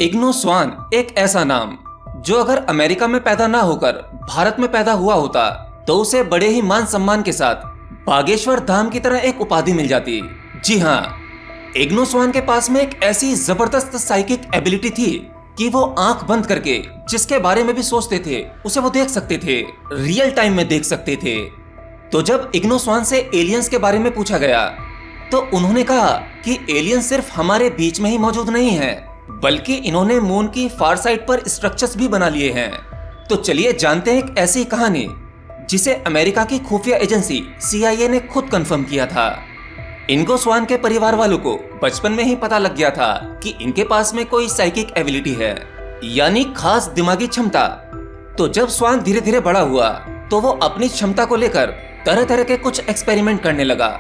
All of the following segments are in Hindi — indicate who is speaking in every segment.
Speaker 1: इग्नो स्वान एक ऐसा नाम जो अगर अमेरिका में पैदा ना होकर भारत में पैदा हुआ होता तो उसे बड़े ही मान सम्मान के साथ बागेश्वर धाम की तरह एक उपाधि मिल जाती। जी हाँ, इग्नो स्वान के पास में एक ऐसी जबरदस्त साइकिक एबिलिटी थी कि वो आंख बंद करके जिसके बारे में भी सोचते थे उसे वो देख सकते थे, रियल टाइम में देख सकते थे। तो जब इग्नो स्वान से एलियंस के बारे में पूछा गया तो उन्होंने कहा कि एलियंस सिर्फ हमारे बीच में ही मौजूद नहीं है, बल्कि इन्होंने मून की फार साइड पर स्ट्रक्चर्स भी बना लिए हैं। तो चलिए जानते हैं एक ऐसी कहानी जिसे अमेरिका की खुफिया एजेंसी CIA ने खुद कंफर्म किया था। इग्नो स्वान के परिवार वालों को बचपन में ही पता लग गया था कि इनके पास में कोई साइकिक एबिलिटी है, यानी खास दिमागी क्षमता। तो जब स्वान धीरे धीरे बड़ा हुआ तो वो अपनी क्षमता को लेकर तरह तरह के कुछ एक्सपेरिमेंट करने लगा,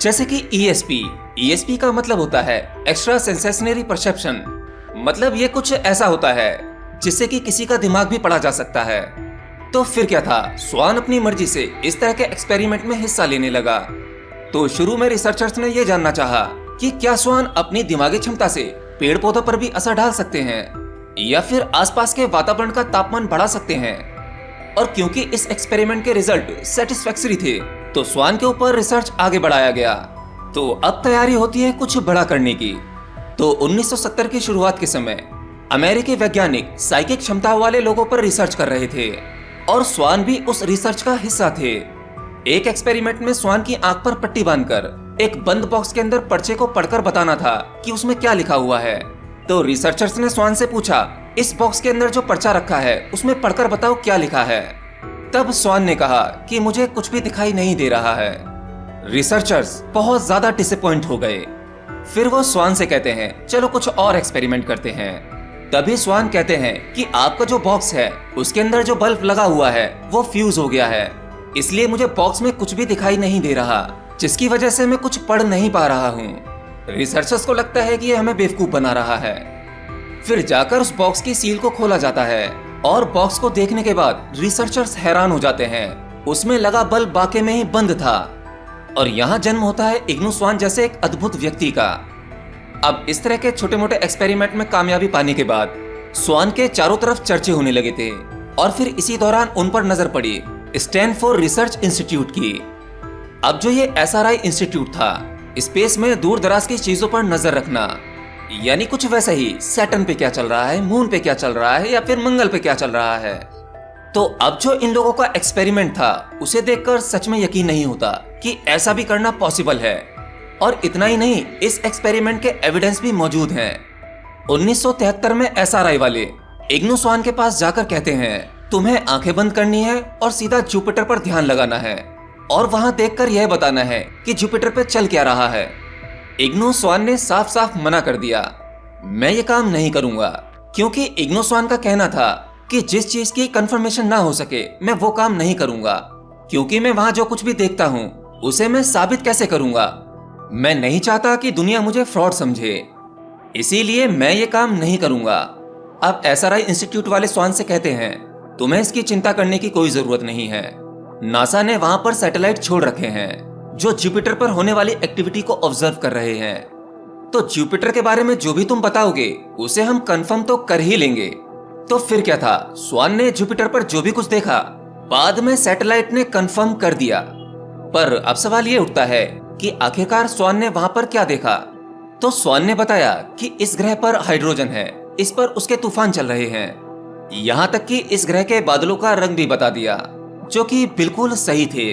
Speaker 1: जैसे कि ESP का मतलब होता है एक्स्ट्रा सेंसेशनरी परसेप्शन। मतलब ये कुछ ऐसा होता है जिससे कि किसी का दिमाग भी पढ़ा जा सकता है। तो फिर क्या था, स्वान अपनी मर्जी से इस तरह के एक्सपेरिमेंट में हिस्सा लेने लगा। तो शुरू में रिसर्चर्स ने यह जानना चाहा कि क्या स्वान अपनी दिमागी क्षमता से पेड़ पौधों पर भी असर डाल सकते हैं या फिर आसपास के वातावरण का तापमान बढ़ा सकते हैं। और क्योंकि इस एक्सपेरिमेंट के रिजल्ट सेटिस्फैक्टरी थे तो स्वान के ऊपर रिसर्च आगे बढ़ाया गया। तो अब तैयारी होती है कुछ बड़ा करने की। तो 1970 की शुरुआत के समय अमेरिकी वैज्ञानिक साइकिक क्षमता वाले लोगों पर रिसर्च कर रहे थे और स्वान भी उस रिसर्च का हिस्सा थे। एक एक्सपेरिमेंट में स्वान की आंख पर पट्टी बांधकर एक बंद बॉक्स के अंदर पर्चे को पढ़कर बताना था कि उसमें क्या लिखा हुआ है। तो रिसर्चर्स ने स्वान से पूछा, इस बॉक्स के अंदर जो पर्चा रखा है उसमें पढ़कर बताओ क्या लिखा है। तब स्वान ने कहा कि मुझे कुछ भी दिखाई नहीं दे रहा है। रिसर्चर्स बहुत ज्यादा डिसअपॉइंट हो गए। फिर वो स्वान से कहते हैं, चलो कुछ और एक्सपेरिमेंट करते हैं। तभी स्वान कहते हैं कि आपका जो बॉक्स है उसके अंदर जो बल्ब लगा हुआ है वो फ्यूज हो गया है, इसलिए मुझे बॉक्स में कुछ भी दिखाई नहीं दे रहा, जिसकी वजह से मैं कुछ पढ़ नहीं पा रहा हूँ। रिसर्चर्स को लगता है कि ये हमें बेवकूफ बना रहा है। फिर जाकर उस बॉक्स की सील को खोला जाता है और बॉक्स को देखने के बाद रिसर्चर्स हैरान हो जाते हैं, उसमें लगा बल्ब वाकई में ही बंद था। और यहाँ जन्म होता है इग्नो स्वान जैसे एक अद्भुत व्यक्ति का। अब इस तरह के छोटे मोटे एक्सपेरिमेंट में कामयाबी पाने के बाद स्वान के चारों तरफ चर्चे होने लगे थे और फिर इसी दौरान उन पर नजर पड़ी स्टैनफोर्ड रिसर्च इंस्टीट्यूट की। अब जो ये SRI इंस्टीट्यूट था, स्पेस में दूर दराज की चीजों पर नजर रखना, यानी कुछ वैसा ही सैटर्न पे क्या चल रहा है, मून पे क्या चल रहा है या फिर मंगल पे क्या चल रहा है। तो अब जो इन लोगों का एक्सपेरिमेंट था उसे देखकर सच में यकीन नहीं होता कि ऐसा भी करना पॉसिबल है। और इतना ही नहीं, इस एक्सपेरिमेंट के एविडेंस भी मौजूद हैं। 1973 में SRI वाले इग्नो स्वान के पास जाकर कहते हैं, तुम्हें आंखें बंद करनी है और सीधा जुपिटर पर ध्यान लगाना है और वहां देखकर यह बताना है कि जुपिटर पे चल क्या रहा है। इग्नो स्वान ने साफ साफ मना कर दिया, मैं ये काम नहीं करूंगा, क्योंकि इग्नो स्वान का कहना था कि जिस चीज की कंफर्मेशन ना हो सके मैं वो काम नहीं करूंगा, क्योंकि मैं वहां जो कुछ भी देखता हूं उसे मैं साबित कैसे करूंगा। मैं नहीं चाहता कि दुनिया मुझे फ्रॉड समझे, इसीलिए मैं ये काम नहीं करूंगा। अब SRI इंस्टीट्यूट वाले स्वान से कहते हैं, तुम्हें इसकी चिंता करने की कोई जरूरत नहीं है। नासा ने वहां पर सैटेलाइट छोड़ रखे हैं जो जुपिटर पर होने वाली एक्टिविटी को ऑब्जर्व कर रहे हैं। तो जुपिटर के बारे में जो भी तुम बताओगे उसे हम कंफर्म तो कर ही लेंगे। तो फिर क्या था, स्वान ने जुपिटर पर जो भी कुछ देखा बाद में सैटेलाइट ने कंफर्म कर दिया। पर अब सवाल ये उठता है कि आखिरकार स्वान ने वहां पर क्या देखा। तो स्वान ने बताया कि इस ग्रह पर हाइड्रोजन है, इस पर उसके तूफान चल रहे हैं, यहाँ तक कि इस ग्रह के बादलों का रंग भी बता दिया, जो कि बिल्कुल सही थे।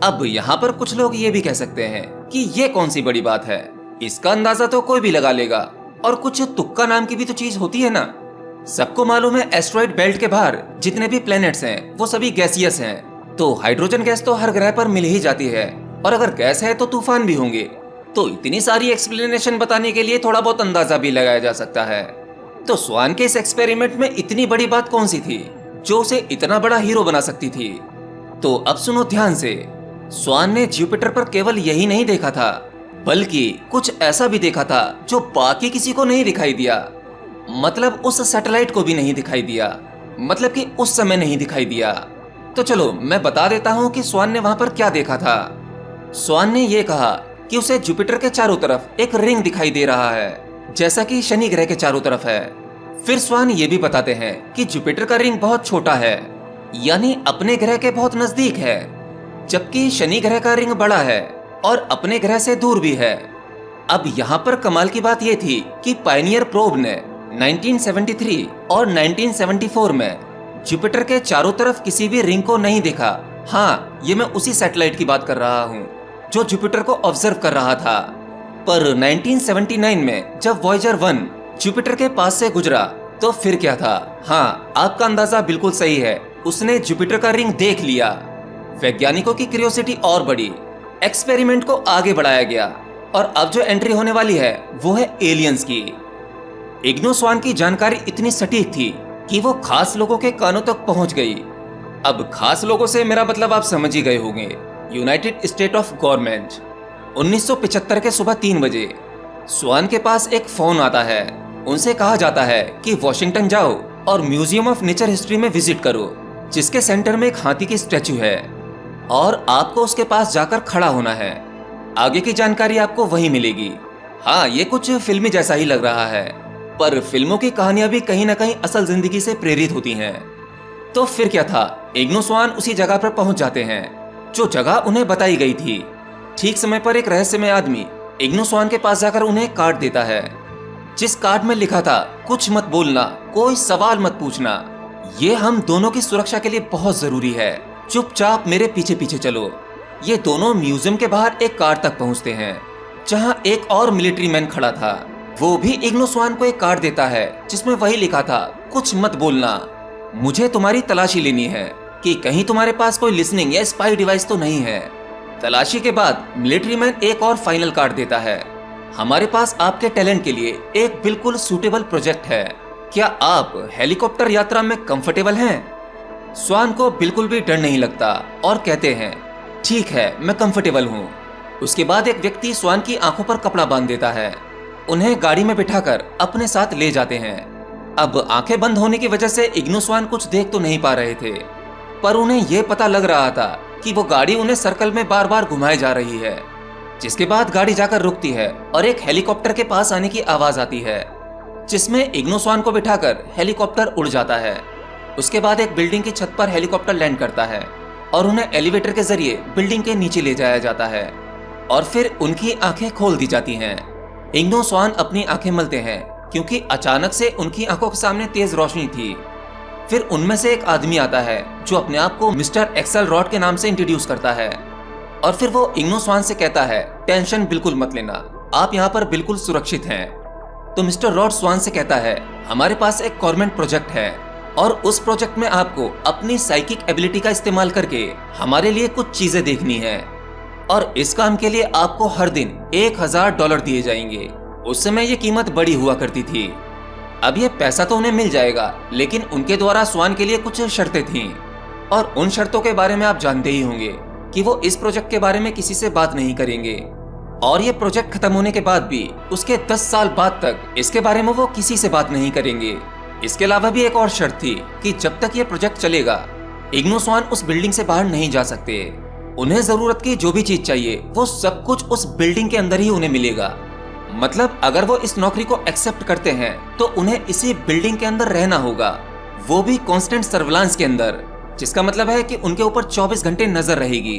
Speaker 1: अब यहाँ पर कुछ लोग ये भी कह सकते हैं कि ये कौन सी बड़ी बात है, इसका अंदाजा तो कोई भी लगा लेगा, और कुछ तुक्का नाम की भी तो चीज होती है ना। सबको मालूम है एस्ट्रॉइड बेल्ट के बाहर जितने भी प्लैनेट्स हैं वो सभी गैसियस हैं, तो हाइड्रोजन गैस तो हर ग्रह पर मिल ही जाती है, और अगर गैस है तो तूफान भी होंगे। तो इतनी सारी एक्सप्लेनेशन बताने के लिए थोड़ा बहुत अंदाजा भी लगाया जा सकता है। तो स्वान के इस एक्सपेरिमेंट में इतनी बड़ी बात कौन सी थी जो उसे इतना बड़ा हीरो बना सकती थी। तो अब सुनो ध्यान से, स्वान ने जुपिटर पर केवल यही नहीं देखा था, बल्कि कुछ ऐसा भी देखा था जो बाकी किसी को नहीं दिखाई दिया। मतलब उस सैटेलाइट को भी नहीं दिखाई दिया, मतलब कि उस समय नहीं दिखाई दिया। तो चलो मैं बता देता हूँ कि स्वान ने वहां पर क्या देखा था। स्वान ने यह कहा कि उसे जुपिटर के चारों तरफ एक रिंग दिखाई दे रहा है, जैसा कि शनि ग्रह के चारों तरफ है। फिर स्वान ये भी बताते हैं कि जुपिटर का रिंग बहुत छोटा है, यानी अपने ग्रह के बहुत नजदीक है, जबकि शनि ग्रह का रिंग बड़ा है और अपने ग्रह से दूर भी है। अब यहाँ पर कमाल की बात यह थी कि पायनियर प्रोब ने 1973 और 1974 में जुपिटर के चारों तरफ किसी भी रिंग को नहीं देखा। हाँ, ये मैं उसी सैटेलाइट की बात कर रहा हूँ जो जुपिटर को ऑब्जर्व कर रहा था। पर 1979 में जब वॉयेजर 1 जुपिटर के पास से गुजरा तो फिर क्या था? हाँ, आपका अंदाजा बिल्कुल सही है, उसने जुपिटर का रिंग देख लिया। वैज्ञानिकों की क्यूरियोसिटी और बढ़ी, एक्सपेरिमेंट को आगे बढ़ाया गया और अब जो एंट्री होने वाली है वो है एलियंस की। इग्नोस्वान की जानकारी इतनी सटीक थी कि वो खास लोगों के कानों तक पहुंच गई। अब खास लोगों से मेरा मतलब आप समझ ही गए होंगे, यूनाइटेड स्टेट ऑफ गवर्नमेंट। 1975 के सुबह 3 बजे स्वान के पास एक फोन आता है। उनसे कहा जाता है कि वॉशिंगटन जाओ और म्यूजियम ऑफ नेचर हिस्ट्री में विजिट करो, जिसके सेंटर में एक हाथी की स्टैचू है और आपको उसके पास जाकर खड़ा होना है। आगे की जानकारी आपको वहीं मिलेगी। हाँ, ये कुछ फिल्मी जैसा ही लग रहा है, पर फिल्मों की कहानियां भी कहीं ना कहीं असल जिंदगी से प्रेरित होती हैं। तो फिर क्या था, इग्नोस्वान उसी जगह पर पहुंच जाते हैं जो जगह उन्हें बताई गई थी। ठीक समय पर एक रहस्यमय आदमी इग्नोस्वान के पास जाकर उन्हें एक कार्ड देता है, जिस कार्ड में लिखा था कुछ मत बोलना, कोई सवाल मत पूछना, ये हम दोनों की सुरक्षा के लिए बहुत जरूरी है, चुपचाप मेरे पीछे पीछे चलो। ये दोनों म्यूजियम के बाहर एक कार तक पहुंचते हैं जहां एक और मिलिट्री मैन खड़ा था। वो भी इग्नोस्वान को एक कार्ड देता है जिसमें वही लिखा था कुछ मत बोलना, मुझे तुम्हारी तलाशी लेनी है कि कहीं तुम्हारे पास कोई लिसनिंग या स्पाई डिवाइस तो नहीं है। तलाशी के बाद मिलिट्री मैन एक और फाइनल कार्ड देता है, हमारे पास आपके टैलेंट के लिए एक बिल्कुल सूटेबल प्रोजेक्ट है, क्या आप हेलीकॉप्टर यात्रा में कंफर्टेबल हैं? स्वान को बिल्कुल भी डर नहीं लगता और कहते हैं ठीक है, मैं कंफर्टेबल हूँ। उसके बाद एक व्यक्ति स्वान की आंखों पर कपड़ा बांध देता है, उन्हें गाड़ी में बिठाकर अपने साथ ले जाते हैं। अब आंखें बंद होने की वजह से इग्नोस्वान कुछ देख तो नहीं पा रहे थे, पर उन्हें यह पता लग रहा था कि वो गाड़ी उन्हें सर्कल में बार बार घुमाए जा रही है। जिसके बाद गाड़ी जाकर रुकती है और एक हेलीकॉप्टर के पास आने की आवाज आती है, जिसमें इग्नोस्वान को बिठाकर हेलीकॉप्टर उड़ जाता है। उसके बाद एक बिल्डिंग की छत पर हेलीकॉप्टर लैंड करता है और उन्हें एलिवेटर के जरिए बिल्डिंग के नीचे ले जाया जाता है और फिर उनकी आंखें खोल दी जाती हैं। इग्नोस्वान अपनी आंखें मलते हैं क्योंकि अचानक से उनकी आंखों के सामने तेज रोशनी थी। फिर उनमें से एक आदमी आता है जो अपने आप को मिस्टर एक्सेलरॉड के नाम से इंट्रोड्यूस करता है और फिर वो इग्नोस्वान से कहता है टेंशन बिल्कुल मत लेना, आप यहाँ पर बिल्कुल सुरक्षित हैं। तो मिस्टर रॉड स्वान से कहता है हमारे पास एक गवर्नमेंट प्रोजेक्ट है और उस प्रोजेक्ट में आपको अपनी साइकिक एबिलिटी का इस्तेमाल करके हमारे लिए कुछ चीजें देखनी है और इस काम के लिए आपको हर दिन $1000 दिए जाएंगे। उस समय ये कीमत बड़ी हुआ करती थी। अब ये पैसा तो उन्हें मिल जाएगा, लेकिन उनके द्वारा स्वान के लिए कुछ शर्तें थीं और उन शर्तों के बारे में आप जानते ही होंगे कि वो इस प्रोजेक्ट के बारे में किसी से बात नहीं करेंगे और ये प्रोजेक्ट खत्म होने के बाद भी उसके 10 साल बाद तक इसके बारे में वो किसी से बात नहीं करेंगे। इसके अलावा भी एक और शर्त थी कि जब तक ये प्रोजेक्ट चलेगा इग्नोस्वान उस बिल्डिंग से बाहर नहीं जा सकते। उन्हें जरूरत की जो भी चीज चाहिए वो सब कुछ उस बिल्डिंग के अंदर ही उन्हें मिलेगा। मतलब अगर वो इस नौकरी को एक्सेप्ट करते हैं तो उन्हें इसी बिल्डिंग के अंदर रहना होगा, वो भी कांस्टेंट सर्विलांस के अंदर, जिसका मतलब है कि उनके ऊपर 24 घंटे नजर रहेगी।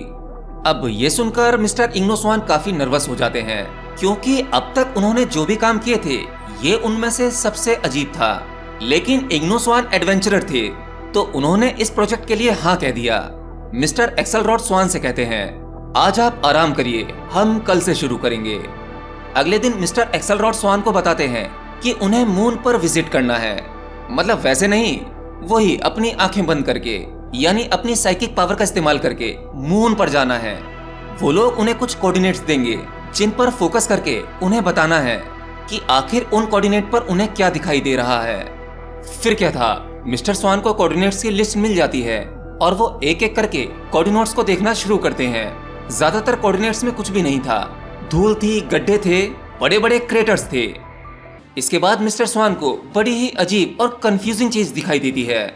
Speaker 1: अब ये सुनकर मिस्टर इग्नोस्वान काफी नर्वस हो जाते हैं क्योंकि अब तक उन्होंने जो भी काम किए थे ये उनमें से सबसे अजीब था। लेकिन इग्नोस्वान एडवेंचरर थे तो उन्होंने इस प्रोजेक्ट के लिए हाँ कह दिया। मिस्टर एक्सेलरॉड स्वान से कहते हैं आज आप आराम करिए, हम कल से शुरू करेंगे। अगले दिन मिस्टर एक्सेलरॉड स्वान को बताते हैं कि उन्हें मून पर विजिट करना है, मतलब वैसे नहीं, वही अपनी आंखें बंद करके, यानी अपनी साइकिक पावर का इस्तेमाल करके मून पर जाना है। वो लोग उन्हें कुछ कोऑर्डिनेट्स देंगे जिन पर फोकस करके उन्हें बताना है कि आखिर उन कोऑर्डिनेट पर उन्हें क्या दिखाई दे रहा है। फिर क्या था, मिस्टर स्वान को कोऑर्डिनेट्स की लिस्ट मिल जाती है और वो एक एक करके कोऑर्डिनेट्स को देखना शुरू करते हैं। ज्यादातर कोऑर्डिनेट्स में कुछ भी नहीं था, धूल थी, गड्ढे थे, बड़े बड़े क्रेटर्स थे। इसके बाद मिस्टर स्वान को बड़ी ही अजीब और कंफ्यूजिंग चीज दिखाई देती है।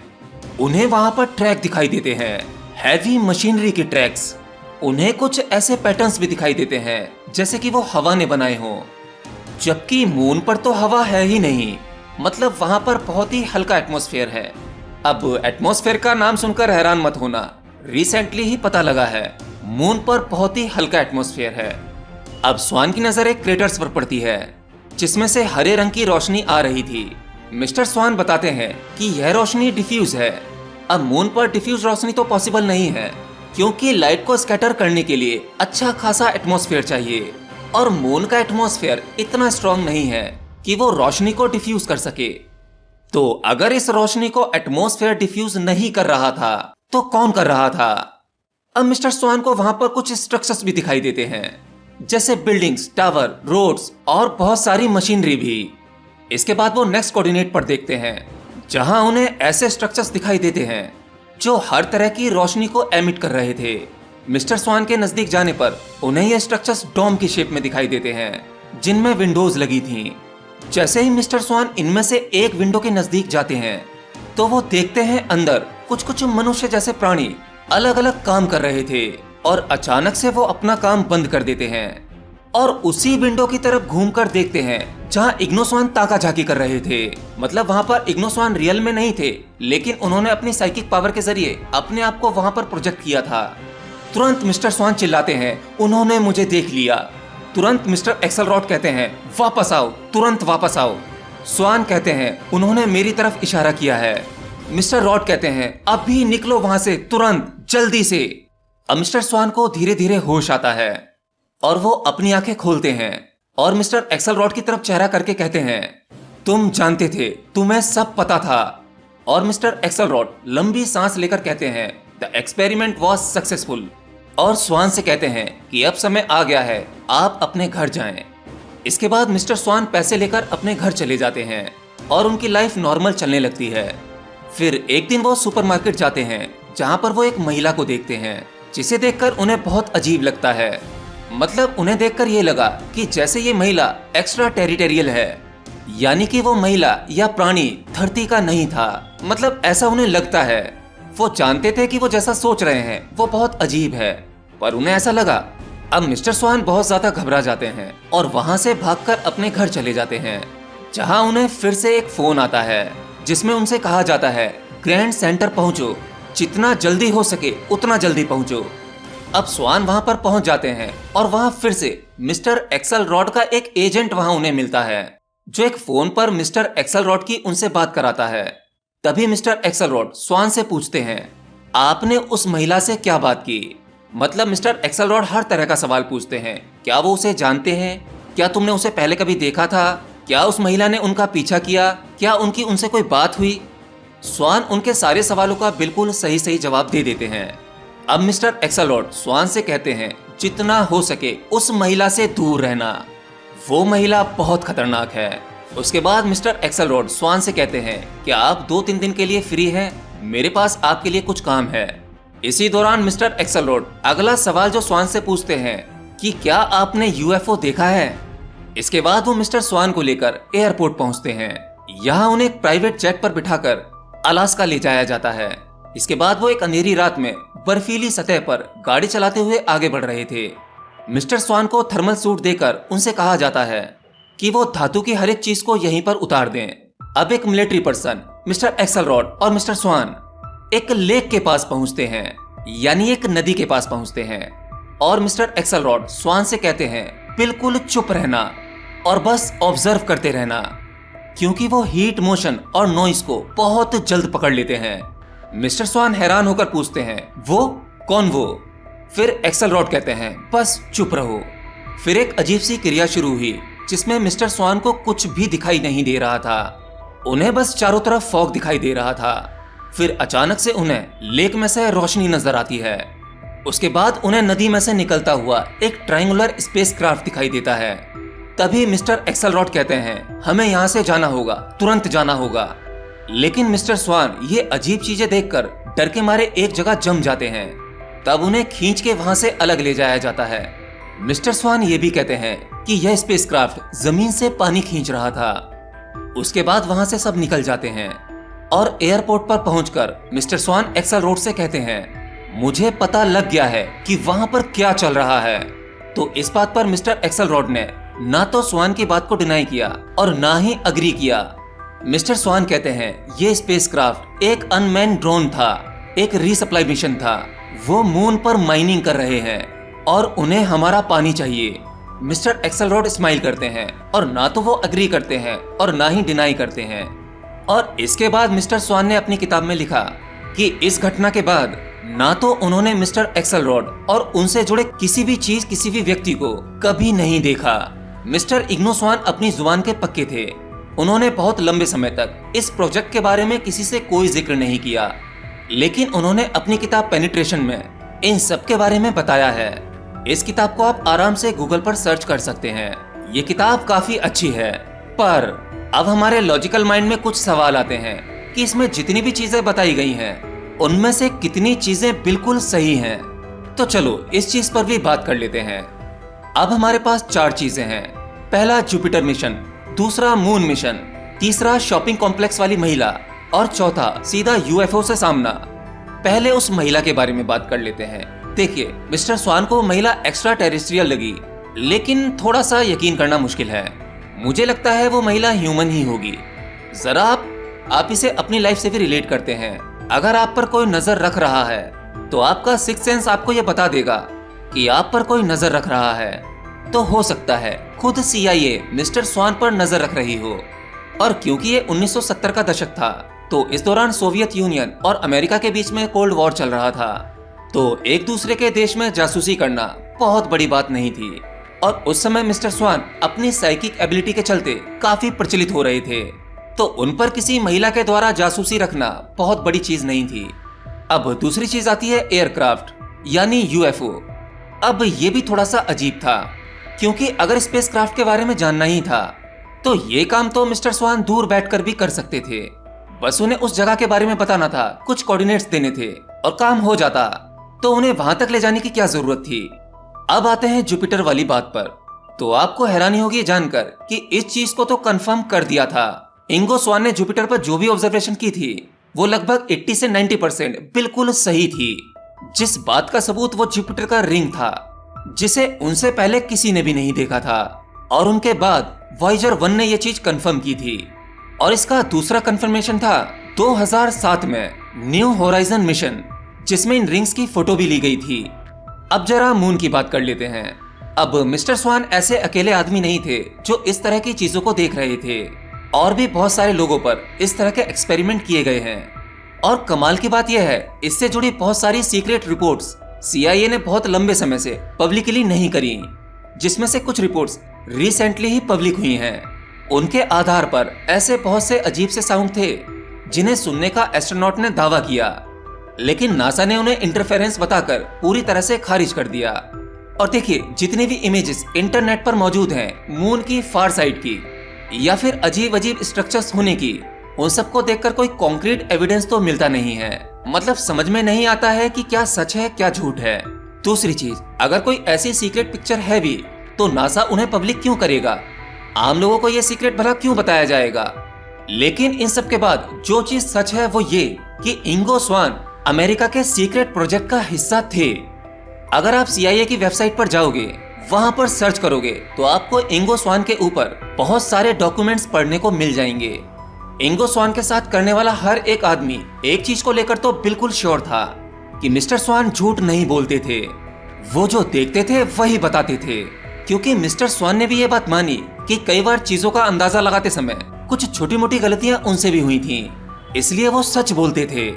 Speaker 1: उन्हें वहां पर ट्रैक दिखाई देते हैं, हैवी मशीनरी के ट्रैक्स। उन्हें कुछ ऐसे पैटर्न्स भी दिखाई देते हैं जैसे कि वो हवा ने बनाए हों। जबकि मून पर तो हवा है ही नहीं, मतलब वहां पर बहुत ही हल्का एटमॉस्फेयर है। अब एटमॉस्फेयर का नाम सुनकर हैरान मत होना, रिसेंटली ही पता लगा है मून पर बहुत ही हल्का एटमॉस्फेयर है। अब स्वान की नजर एक क्रेटर्स पर पड़ती है जिसमें से हरे रंग की रोशनी आ रही थी। मिस्टर स्वान बताते हैं कि यह रोशनी डिफ्यूज है। अब मून पर डिफ्यूज रोशनी तो पॉसिबल नहीं है, क्योंकि लाइट को स्कैटर करने के लिए अच्छा खासा एटमॉस्फेयर चाहिए, और मून का एटमॉस्फेयर इतना स्ट्रॉन्ग नहीं है कि वो रोशनी को डिफ्यूज कर सके। तो अगर इस रोशनी को एटमॉस्फेयर डिफ्यूज नहीं कर रहा था तो कौन कर रहा था? अब मिस्टर स्वान को वहां पर कुछ स्ट्रक्चर्स भी दिखाई देते हैं, जैसे बिल्डिंग्स, टावर, रोड्स और बहुत सारी मशीनरी भी। इसके बाद वो नेक्स्ट कोऑर्डिनेट पर देखते हैं, जहां उन्हें ऐसे स्ट्रक्चर्स दिखाई देते हैं जो हर तरह की रोशनी को एमिट कर रहे थे। मिस्टर स्वान के नजदीक जाने पर उन्हें ये स्ट्रक्चर्स डोम की शेप में दिखाई देते हैं, जिनमें विंडोज लगी थीं। जैसे ही मिस्टर स्वान इनमें से एक विंडो के नजदीक जाते हैं तो वो देखते हैं अंदर कुछ मनुष्य जैसे प्राणी अलग अलग काम कर रहे थे, और अचानक से वो अपना काम बंद कर देते हैं और उसी विंडो की तरफ घूमकर देखते हैं जहां इग्नो स्वान ताका झाकी कर रहे थे। मतलब वहां पर इग्नो स्वान रियल में नहीं थे, लेकिन उन्होंने अपनी साइकिक पावर के जरिए अपने आप को वहां पर प्रोजेक्ट किया था। तुरंत मिस्टर स्वान चिल्लाते हैं, उन्होंने मुझे देख लिया। तुरंत मिस्टर एक्सेलरॉड कहते हैं, वापस आओ, तुरंत वापस आओ। स्वान कहते हैं, उन्होंने मेरी तरफ इशारा किया है। मिस्टर रॉड कहते हैं, अभी निकलो वहां से, तुरंत, जल्दी से। अब मिस्टर स्वान को धीरे धीरे होश आता है और वो अपनी आंखें खोलते हैं और मिस्टर एक्सेलरॉड की तरफ चेहरा करके कहते हैं, तुम जानते थे, तुम्हें सब पता था। और मिस्टर एक्सेलरॉड लंबी सांस लेकर कहते हैं, द एक्सपेरिमेंट वॉज सक्सेसफुल। और स्वान से कहते हैं कि अब समय आ गया है, आप अपने घर जाएं। इसके बाद मिस्टर स्वान पैसे लेकर अपने घर चले जाते हैं और उनकी लाइफ नॉर्मल चलने लगती है। फिर एक दिन वो सुपरमार्केट जाते हैं, जहां पर वो एक महिला को देखते हैं, जिसे देखकर उन्हें बहुत अजीब लगता है। मतलब उन्हें देखकर ये लगा कि जैसे ये महिला एक्स्ट्रा टेरिटोरियल है, यानी कि वो महिला या प्राणी धरती का नहीं था। मतलब ऐसा उन्हें लगता है। वो जानते थे कि वो जैसा सोच रहे हैं वो बहुत अजीब है, पर उन्हें ऐसा लगा। अब मिस्टर स्वान बहुत ज्यादा घबरा जाते हैं और वहां से भागकर अपने घर चले जाते हैं, जहां उन्हें फिर से एक फोन आता है जिसमें उनसे कहा जाता है, ग्रैंड सेंटर पहुंचो, जितना जल्दी हो सके उतना जल्दी पहुंचो। अब स्वान वहां पर पहुंच जाते हैं और वहां फिर से मिस्टर एक्सेलरॉड का एक एजेंट वहां उन्हें मिलता है, जो एक फोन पर मिस्टर एक्सेलरॉड की उनसे बात कराता है। तभी मिस्टर एक्सेलरॉड स्वान से पूछते हैं, आपने उस महिला से क्या बात की? मतलब मिस्टर एक्सेलरॉड हर तरह का सवाल पूछते हैं। क्या वो उसे जानते हैं? क्या तुमने उसे पहले कभी देखा था? क्या उस महिला ने उनका पीछा किया? क्या उनकी उनसे कोई बात हुई? स्वान उनके सारे सवालों का बिल्कुल सही सही जवाब दे देते हैं। अब मिस्टर एक्सेलरॉड स्वान से कहते हैं, जितना हो सके उस महिला से दूर रहना, वो महिला बहुत खतरनाक है। उसके बाद मिस्टर एक्सेलरॉड स्वान से कहते हैं कि आप 2-3 दिन के लिए फ्री हैं, मेरे पास आपके लिए कुछ काम है। इसी दौरान मिस्टर एक्सेलरॉड अगला सवाल जो स्वान से पूछते हैं कि क्या आपने यूएफओ देखा है? इसके बाद वो मिस्टर स्वान को लेकर एयरपोर्ट पहुंचते हैं। यहाँ उन्हें एक प्राइवेट जेट पर बिठाकर अलास्का ले जाया जाता है। इसके बाद वो एक अंधेरी रात में बर्फीली सतह पर गाड़ी चलाते हुए आगे बढ़ रहे थे। मिस्टर स्वान को थर्मल सूट देकर उनसे कहा जाता है कि वो धातु की हर एक चीज को यहीं पर उतार दें। अब एक मिलिट्री पर्सन मिस्टर एक्सेलरॉड और मिस्टर स्वान एक लेक के पास पहुंचते हैं, यानी एक नदी के पास पहुंचते हैं, और मिस्टर एक्सेलरॉड स्वान से कहते हैं बिल्कुल चुप रहना और बस ऑब्जर्व करते रहना, क्योंकि वो हीट, मोशन और नॉइस को बहुत जल्द पकड़ लेते हैं। मिस्टर स्वान हैरान होकर पूछते हैं, वो कौन वो? फिर एक्सेलरॉड कहते हैं, बस चुप रहो। फिर एक अजीब सी क्रिया शुरू हुई जिसमें मिस्टर स्वान को कुछ भी दिखाई नहीं दे रहा था। उन्हें बस चारों तरफ फॉग दिखाई दे रहा था। फिर अचानक से उन्हें लेक में से रोशनी नजर आती है। उसके बाद उन्हें नदी में से निकलता हुआ एक ट्रायंगुलर स्पेसक्राफ्ट दिखाई देता है। तभी मिस्टर एक्सेलरॉड कहते हैं, हमें यहाँ से जाना होगा, तुरंत जाना होगा। लेकिन मिस्टर स्वान ये अजीब चीजें देखकर डर के मारे एक जगह जम जाते हैं। तब उन्हें खींच के वहां से अलग ले जाया जाता है। मिस्टर स्वान ये भी कहते हैं कि यह स्पेसक्राफ्ट जमीन से पानी खींच रहा था। उसके बाद वहां से सब निकल जाते हैं और एयरपोर्ट पर पहुंचकर मिस्टर स्वान एक्सेलरॉड से कहते हैं, मुझे पता लग गया है कि वहां पर क्या चल रहा है। तो इस बात पर मिस्टर एक्सेलरॉड ने ना तो स्वान की बात को डिनाई किया और ना ही अग्री किया। मिस्टर स्वान कहते हैं ये स्पेसक्राफ्ट एक अनमैन्ड ड्रोन था, एक रीसप्लाई मिशन था। वो मून पर माइनिंग कर रहे हैं और उन्हें हमारा पानी चाहिए। मिस्टर एक्सेलरोड स्माइल करते हैं और ना तो वो अग्री करते हैं और ना ही डिनाई करते हैं। और इसके बाद मिस्टर स्वान ने अपनी किताब में लिखा कि इस घटना के बाद ना तो उन्होंने मिस्टर एक्सेलरोड और उनसे जुड़े किसी भी चीज, किसी भी व्यक्ति को कभी नहीं देखा। मिस्टर इग्नो स्वान अपनी जुबान के पक्के थे। उन्होंने बहुत लंबे समय तक इस प्रोजेक्ट के बारे में किसी से कोई जिक्र नहीं किया, लेकिन उन्होंने अपनी किताब पेनिट्रेशन में इन सब के बारे में बताया है। इस किताब को आप आराम से गूगल पर सर्च कर सकते हैं। ये किताब काफी अच्छी है, पर अब हमारे लॉजिकल माइंड में कुछ सवाल आते हैं कि इसमें जितनी भी चीजें बताई गई हैं उनमें से कितनी चीजें बिल्कुल सही हैं। तो चलो इस चीज पर भी बात कर लेते हैं। अब हमारे पास 4 चीजें हैं। पहला जुपिटर मिशन, दूसरा मून मिशन, तीसरा शॉपिंग कॉम्प्लेक्स वाली महिला और चौथा सीधा यूएफओ से सामना। पहले उस महिला के बारे में बात कर लेते हैं। देखिए, मिस्टर स्वान को महिला एक्स्ट्रा टेरेस्ट्रियल लगी, लेकिन थोड़ा सा यकीन करना मुश्किल है। मुझे लगता है वो महिला ह्यूमन ही होगी। जरा आप इसे अपनी लाइफ से भी रिलेट करते हैं। अगर आप पर कोई नजर रख रहा है तो आपका सिक्स्थ सेंस आपको यह बता देगा कि आप पर कोई नजर रख रहा है। तो हो सकता है खुद CIA मिस्टर स्वान पर नजर रख रही हो। और क्योंकि ये 1970 का दशक था, तो इस दौरान सोवियत यूनियन और अमेरिका के बीच में कोल्ड वॉर चल रहा था, तो एक दूसरे के देश में जासूसी करना बहुत बड़ी बात नहीं थी। और उस समय मिस्टर स्वान अपनी साइकिक एबिलिटी के चलते काफी प्रचलित हो रहे थे, तो उन पर किसी महिला के द्वारा जासूसी रखना बहुत बड़ी चीज नहीं थी। अब दूसरी चीज आती है एयरक्राफ्ट यानी UFO। अब ये भी थोड़ा सा अजीब था, क्योंकि अगर स्पेसक्राफ्ट के बारे में जानना ही था तो ये काम तो मिस्टर स्वान दूर बैठकर भी कर सकते थे। बस उन्हें उस जगह के बारे में बताना था, कुछ कोऑर्डिनेट्स देने थे और काम हो जाता। तो उन्हें वहां तक ले जाने की क्या जरूरत थी। अब आते हैं जुपिटर वाली बात पर। तो आपको हैरानी होगी जानकर कि इस चीज को तो कंफर्म कर दिया था। इंगो स्वान ने जुपिटर पर जो भी ऑब्जर्वेशन की थी वो लगभग 80 से 90% बिल्कुल सही थी। जिस बात का सबूत वो जुपिटर का रिंग था, जिसे उनसे पहले किसी ने भी नहीं देखा था, और उनके बाद वॉयेजर 1 ने यह चीज कंफर्म की थी। और इसका दूसरा कंफर्मेशन था 2007 में न्यू होराइजन मिशन, जिसमें इन रिंग्स की फोटो भी ली गई थी। अब जरा मून की बात कर लेते हैं। अब मिस्टर स्वान ऐसे अकेले आदमी नहीं थे जो इस तरह की चीजों को देख रहे थे, और भी बहुत सारे लोगों पर इस तरह के एक्सपेरिमेंट किए गए हैं। और कमाल की बात यह है, इससे जुड़ी बहुत सारी सीक्रेट रिपोर्ट्स CIA ने बहुत लंबे समय से पब्लिकली नहीं करी, जिसमें से कुछ रिपोर्ट्स रिसेंटली ही पब्लिक हुई हैं। उनके आधार पर ऐसे बहुत से अजीब से साउंड थे जिन्हें सुनने का एस्ट्रोनॉट ने दावा किया, लेकिन नासा ने उन्हें इंटरफेरेंस बताकर पूरी तरह से खारिज कर दिया। और देखिए, जितनी भी इमेजेस इंटरनेट पर मौजूद हैं मून की फार साइड की या फिर अजीब अजीब स्ट्रक्चर्स होने की, उन सबको देखकर कोई कॉन्क्रीट एविडेंस तो मिलता नहीं है। मतलब समझ में नहीं आता है कि क्या सच है क्या झूठ है। दूसरी चीज, अगर कोई ऐसी सीक्रेट पिक्चर है भी तो नासा उन्हें पब्लिक क्यों करेगा? आम लोगों को यह सीक्रेट भला क्यों बताया जाएगा? लेकिन इन सब के बाद जो चीज सच है वो ये कि इंगो स्वान अमेरिका के सीक्रेट प्रोजेक्ट का हिस्सा थे। अगर आप CIA की वेबसाइट पर जाओगे, वहां पर सर्च करोगे, तो आपको इंगो स्वान के ऊपर बहुत सारे डॉक्यूमेंट्स पढ़ने को मिल जाएंगे। इंगो स्वान के साथ करने वाला हर एक आदमी एक चीज को लेकर तो बिल्कुल श्योर था कि मिस्टर स्वान झूठ नहीं बोलते थे। वो जो देखते थे वही बताते थे, क्योंकि मिस्टर स्वान ने भी ये बात मानी कि कई बार चीजों का अंदाजा लगाते समय कुछ छोटी मोटी गलतियां उनसे भी हुई थीं, इसलिए वो सच बोलते थे।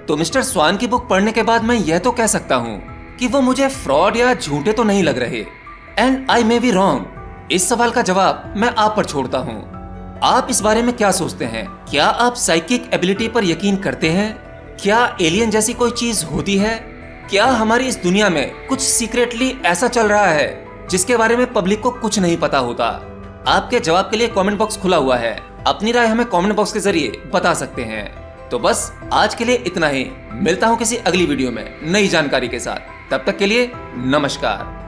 Speaker 1: तो मिस्टर स्वान की बुक पढ़ने के बाद मैं यह तो कह सकता हूँ कि वो मुझे फ्रॉड या झूठे तो नहीं लग रहे। And I may be wrong. इस सवाल का जवाब मैं आप पर छोड़ता हूँ। आप इस बारे में क्या सोचते हैं? क्या आप साइकिक एबिलिटी पर यकीन करते हैं? क्या एलियन जैसी कोई चीज होती है? क्या हमारी इस दुनिया में कुछ सीक्रेटली ऐसा चल रहा है जिसके बारे में पब्लिक को कुछ नहीं पता होता? आपके जवाब के लिए कमेंट बॉक्स खुला हुआ है। अपनी राय हमें कमेंट बॉक्स के जरिए बता सकते हैं। तो बस आज के लिए इतना ही। मिलता हूँ किसी अगली वीडियो में नई जानकारी के साथ। तब तक के लिए नमस्कार।